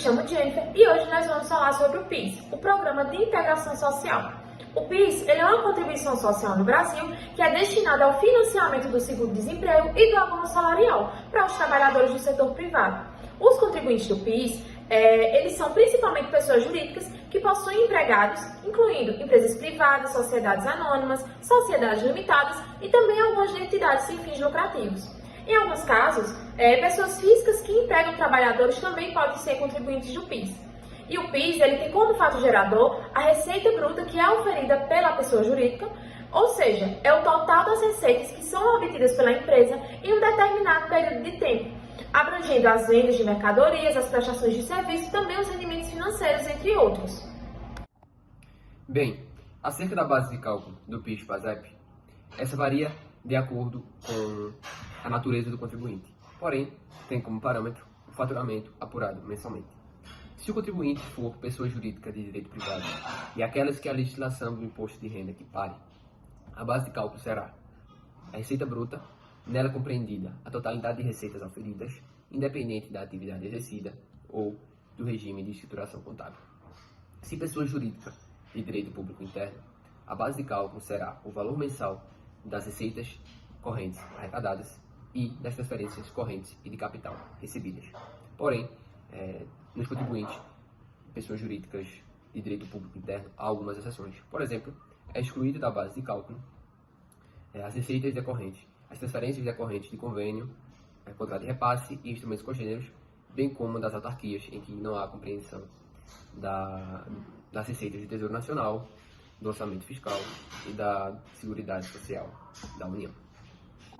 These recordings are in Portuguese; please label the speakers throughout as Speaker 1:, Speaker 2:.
Speaker 1: chamo Jennifer e hoje nós vamos falar sobre o PIS, o Programa de Integração Social. O PIS ele é uma contribuição social no Brasil que é destinada ao financiamento do seguro-desemprego e do abono salarial para os trabalhadores do setor privado. Os contribuintes do PIS, eles são principalmente pessoas jurídicas que possuem empregados, incluindo empresas privadas, sociedades anônimas, sociedades limitadas e também algumas entidades sem fins lucrativos. Em alguns casos, pessoas físicas que empregam trabalhadores também podem ser contribuintes do PIS. E o PIS ele tem como fato gerador a receita bruta que é oferida pela pessoa jurídica, ou seja, é o total das receitas que são obtidas pela empresa em um determinado período de tempo, abrangendo as vendas de mercadorias, as prestações de serviço e também os rendimentos financeiros, entre outros.
Speaker 2: Bem, acerca da base de cálculo do PIS/PASEP, essa varia de acordo com a natureza do contribuinte, porém, tem como parâmetro o faturamento apurado mensalmente. Se o contribuinte for pessoa jurídica de direito privado e aquelas que a legislação do imposto de renda equipare, a base de cálculo será a receita bruta, nela compreendida a totalidade de receitas auferidas, independente da atividade exercida ou do regime de escrituração contábil. Se pessoa jurídica de direito público interno, a base de cálculo será o valor mensal das receitas correntes arrecadadas e das transferências correntes e de capital recebidas. Porém, nos contribuintes, pessoas jurídicas de direito público interno, há algumas exceções. Por exemplo, é excluída da base de cálculo as receitas decorrentes, as transferências decorrentes de convênio, contrato de repasse e instrumentos congêneros, bem como das autarquias, em que não há compreensão das receitas do Tesouro Nacional, do Orçamento Fiscal e da Seguridade Social da União.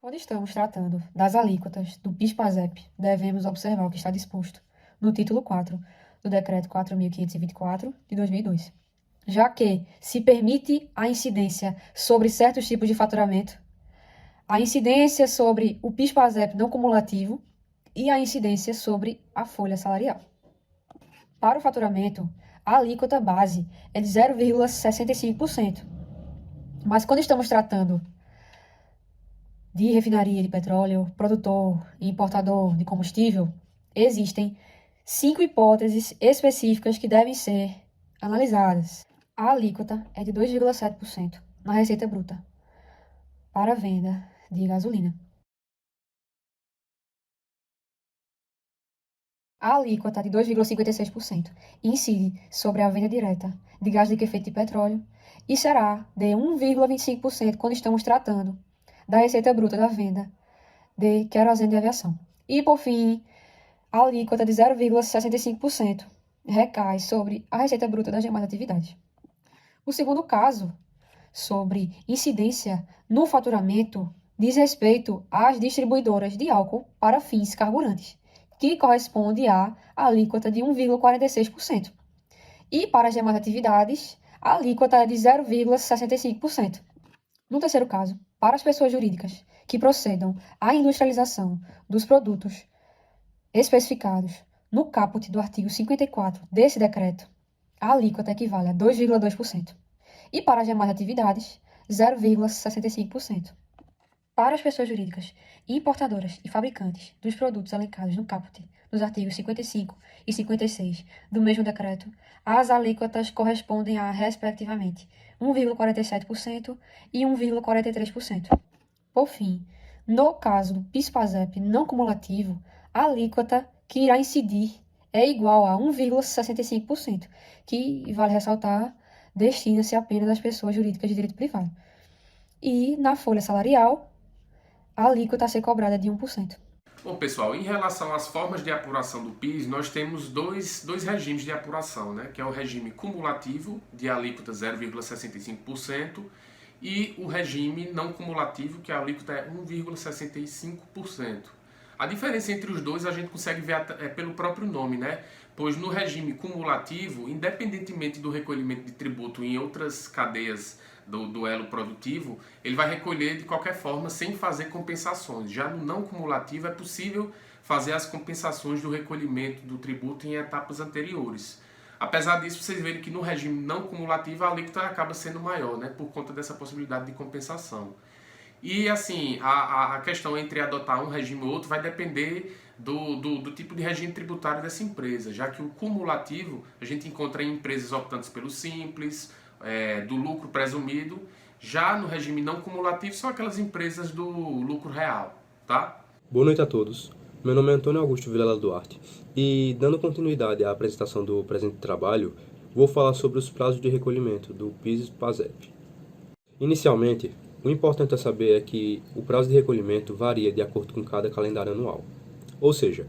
Speaker 3: Quando estamos tratando das alíquotas do PIS/PASEP, devemos observar o que está disposto no título 4 do Decreto 4.524 de 2002, já que se permite a incidência sobre certos tipos de faturamento, a incidência sobre o PIS/PASEP não cumulativo e a incidência sobre a folha salarial. Para o faturamento, a alíquota base é de 0,65%, mas quando estamos tratando de refinaria de petróleo, produtor e importador de combustível, existem 5 hipóteses específicas que devem ser analisadas. A alíquota é de 2,7% na receita bruta para a venda de gasolina. A alíquota de 2,56% incide sobre a venda direta de gás liquefeito de petróleo e será de 1,25% quando estamos tratando da receita bruta da venda de querosene de aviação. E, por fim, a alíquota de 0,65% recai sobre a receita bruta das demais atividades. O segundo caso, sobre incidência no faturamento, diz respeito às distribuidoras de álcool para fins carburantes, que corresponde à alíquota de 1,46%. E para as demais atividades, a alíquota é de 0,65%. No terceiro caso, para as pessoas jurídicas que procedam à industrialização dos produtos especificados no caput do artigo 54 desse decreto, a alíquota equivale a 2,2%. E para as demais atividades, 0,65%. Para as pessoas jurídicas, importadoras e fabricantes dos produtos elencados no caput dos artigos 55 e 56 do mesmo decreto, as alíquotas correspondem a, respectivamente, 1,47% e 1,43%. Por fim, no caso do PIS/PASEP não cumulativo, a alíquota que irá incidir é igual a 1,65%, que, vale ressaltar, destina-se apenas às pessoas jurídicas de direito privado. E, na folha salarial, a alíquota a ser cobrada é de 1%.
Speaker 4: Bom, pessoal, em relação às formas de apuração do PIS, nós temos dois regimes de apuração, né? Que é o regime cumulativo, de alíquota 0,65%, e o regime não cumulativo, que a alíquota é 1,65%. A diferença entre os dois a gente consegue ver pelo próprio nome, né? Pois no regime cumulativo, independentemente do recolhimento de tributo em outras cadeias do elo produtivo, ele vai recolher de qualquer forma sem fazer compensações. Já no não cumulativo é possível fazer as compensações do recolhimento do tributo em etapas anteriores. Apesar disso, vocês verem que no regime não cumulativo a alíquota acaba sendo maior, né, por conta dessa possibilidade de compensação. E assim, a questão entre adotar um regime ou outro vai depender do tipo de regime tributário dessa empresa, já que o cumulativo a gente encontra em empresas optantes pelo simples, do lucro presumido. Já no regime não cumulativo são aquelas empresas do lucro real, tá?
Speaker 5: Boa noite a todos. Meu nome é Antônio Augusto Vilela Duarte e, dando continuidade à apresentação do presente trabalho, vou falar sobre os prazos de recolhimento do PIS e PASEP. Inicialmente, o importante a saber é que o prazo de recolhimento varia de acordo com cada calendário anual. Ou seja,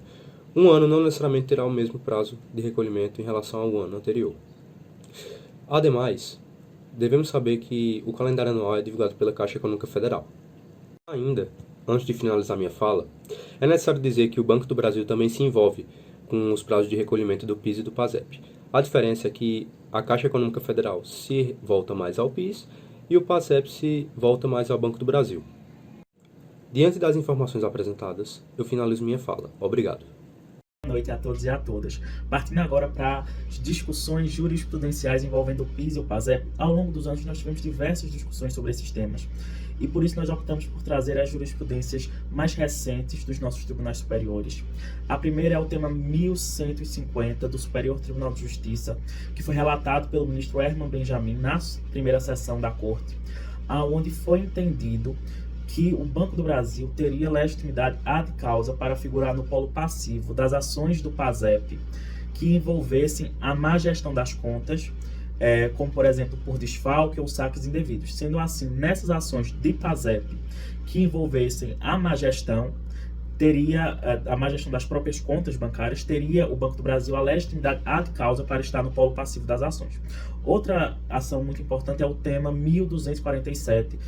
Speaker 5: um ano não necessariamente terá o mesmo prazo de recolhimento em relação ao ano anterior. Ademais, devemos saber que o calendário anual é divulgado pela Caixa Econômica Federal. Ainda, antes de finalizar minha fala, é necessário dizer que o Banco do Brasil também se envolve com os prazos de recolhimento do PIS e do PASEP. A diferença é que a Caixa Econômica Federal se volta mais ao PIS e o PASEP se volta mais ao Banco do Brasil. Diante das informações apresentadas, eu finalizo minha fala. Obrigado.
Speaker 6: Boa noite a todos e a todas. Partindo agora para as discussões jurisprudenciais envolvendo o PIS e o PASEP, ao longo dos anos nós tivemos diversas discussões sobre esses temas. E por isso nós optamos por trazer as jurisprudências mais recentes dos nossos tribunais superiores. A primeira é o tema 1150 do Superior Tribunal de Justiça, que foi relatado pelo ministro Herman Benjamin na primeira sessão da Corte, onde foi entendido que o Banco do Brasil teria legitimidade ad causa para figurar no polo passivo das ações do PASEP que envolvessem a má gestão das contas, como por exemplo por desfalque ou saques indevidos. Sendo assim, nessas ações de PASEP que envolvessem a má gestão, teria a má gestão das próprias contas bancárias, teria o Banco do Brasil a legitimidade ad causa para estar no polo passivo das ações. Outra ação muito importante é o tema 1247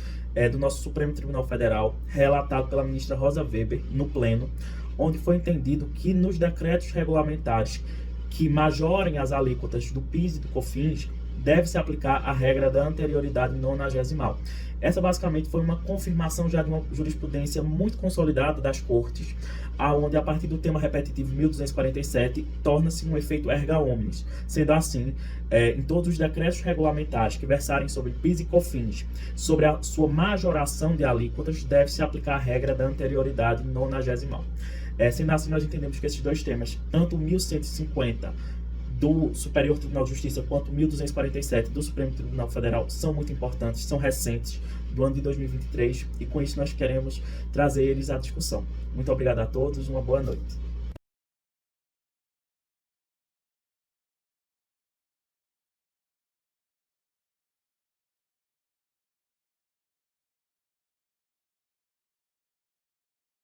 Speaker 6: do nosso Supremo Tribunal Federal, relatado pela ministra Rosa Weber no pleno, onde foi entendido que nos decretos regulamentares que majorem as alíquotas do PIS e do COFINS, deve-se aplicar a regra da anterioridade nonagesimal. Essa basicamente foi uma confirmação já de uma jurisprudência muito consolidada das cortes, onde a partir do tema repetitivo 1247 torna-se um efeito erga omnes. Sendo assim, em todos os decretos regulamentares que versarem sobre PIS e COFINS, sobre a sua majoração de alíquotas, deve-se aplicar a regra da anterioridade nonagesimal. Sendo assim, nós entendemos que esses dois temas, tanto o 1150 do Superior Tribunal de Justiça quanto 1247 do Supremo Tribunal Federal são muito importantes, são recentes, do ano de 2023, e com isso nós queremos trazer eles à discussão. Muito obrigado a todos, uma boa noite.